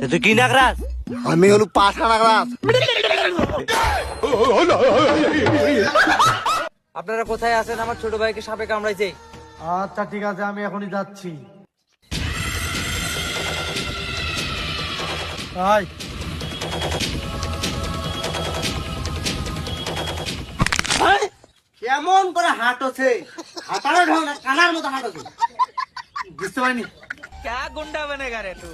তুই কি নাগরাজ? আমি হলো পাঠা নাগরাজ। আপনারা কোথায় আছেন? আমার ছোট ভাইকে সাপে কামড়াইছে। আচ্ছা ঠিক আছে, আমি এখনই যাচ্ছি। আয় কেমন করে হাঁটছে, হাঁটানো ঢং না, কানার মতো হাঁটছে। বুঝতে পারিনি। क्या गुंडा बनेगा रे तू?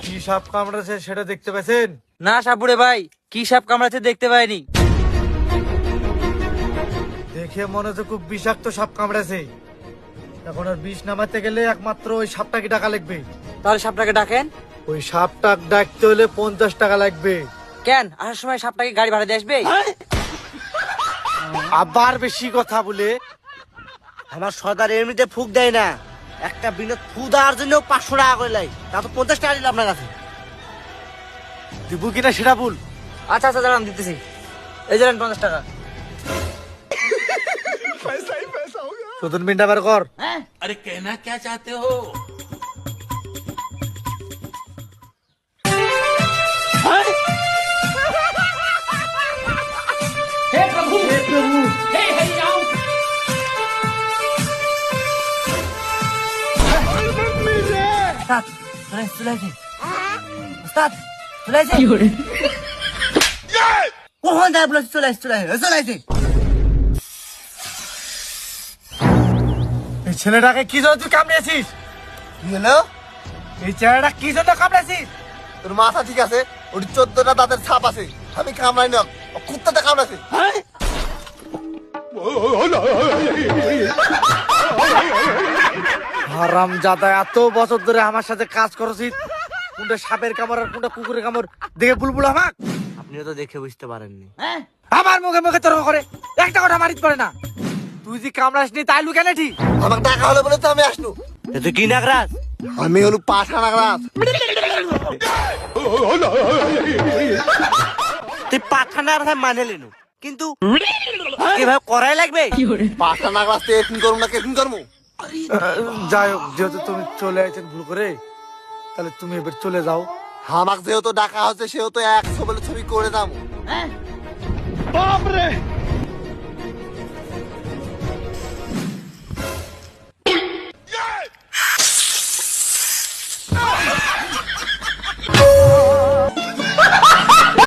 কি সাপ কামড়েছে সেটা দেখতে পেয়েছেন? না সাপুরে ভাই, কি সাপ কামড়াচ্ছে দেখতে পাইনি। দেখে মনে হচ্ছে খুব বিষাক্ত সাপ কামড়েছে। এখন আর বিষ নামাতে গেলে একমাত্র ওই সাপটাকে টাকা লাগবে। তাহলে সাপটাকে ডাকেন। ওই সাপটা ডাকতে হলে 50 টাকা লাগবে। কেন আসার সময় সাপটাকে গাড়ি ভাড়া দিয়ে আসবে? আবার বেশি কথা বলে। আমার সর্দার এমনিতে ফুক দেয় না, একটা বিনোদ ফু দেওয়ার জন্য 500 টাকা করে লাই, তা তো 50 টাকা দিল আপনার কাছে। দিব কিনা সেটা বল। আচ্ছা আচ্ছা দাঁড়ান দিতেছি। এই জানেন 50 টাকা। চোদন মিন্টা বার কর। अरे कहना क्या चाहते हो? উস্তাদ, চলে আসে। উস্তাদ, চলে আসে। কখন যায় বলে চলে আসছে। এই ছেলেটাকে কি জন্য তুই কামড়েছিস? কি হলো? এই ছেলেটা কি জন্য কামড়েছিস? তোর মাথা ঠিক আছে? ওটি 14টা দাঁতের ছাপ আছে। আমি কামড়াই না, কুত্তাটা কামড়াছে। হারাম জাদা, এত বছর ধরে আমার সাথে কাজ করছিস, কোনটা সাপের কামড় আর কোনটা কুকুরের কামড় দেখে বুলবুল আমাক। আপনিও তো দেখে বুঝতে পারেননি। আমার মুখে মুখে তর্ক করে একটা কথা মারিত পারে না। তুই যে কামড়াস নি তাই লুকেনে ঠিক। আমাকে টাকা হলো বলে তো আমি আসনু। তুই কি নাগরাজ? আমি হলো পাঠা নাগরাজ। তুই পাঠানার মানে লেনু, কিন্তু কিভাবে করাই লাগবে? পাঠা নাগরাজ তো এরকম করবো না, কেরকম করবো? যাই হোক, যেহেতু তুমি চলে আইছেন ভুল করে, তাহলে তুমি এবার চলে যাও। আমাকে যেহেতু ডাকা হচ্ছে সেহেতু 100 বলে ছবি করে দাম।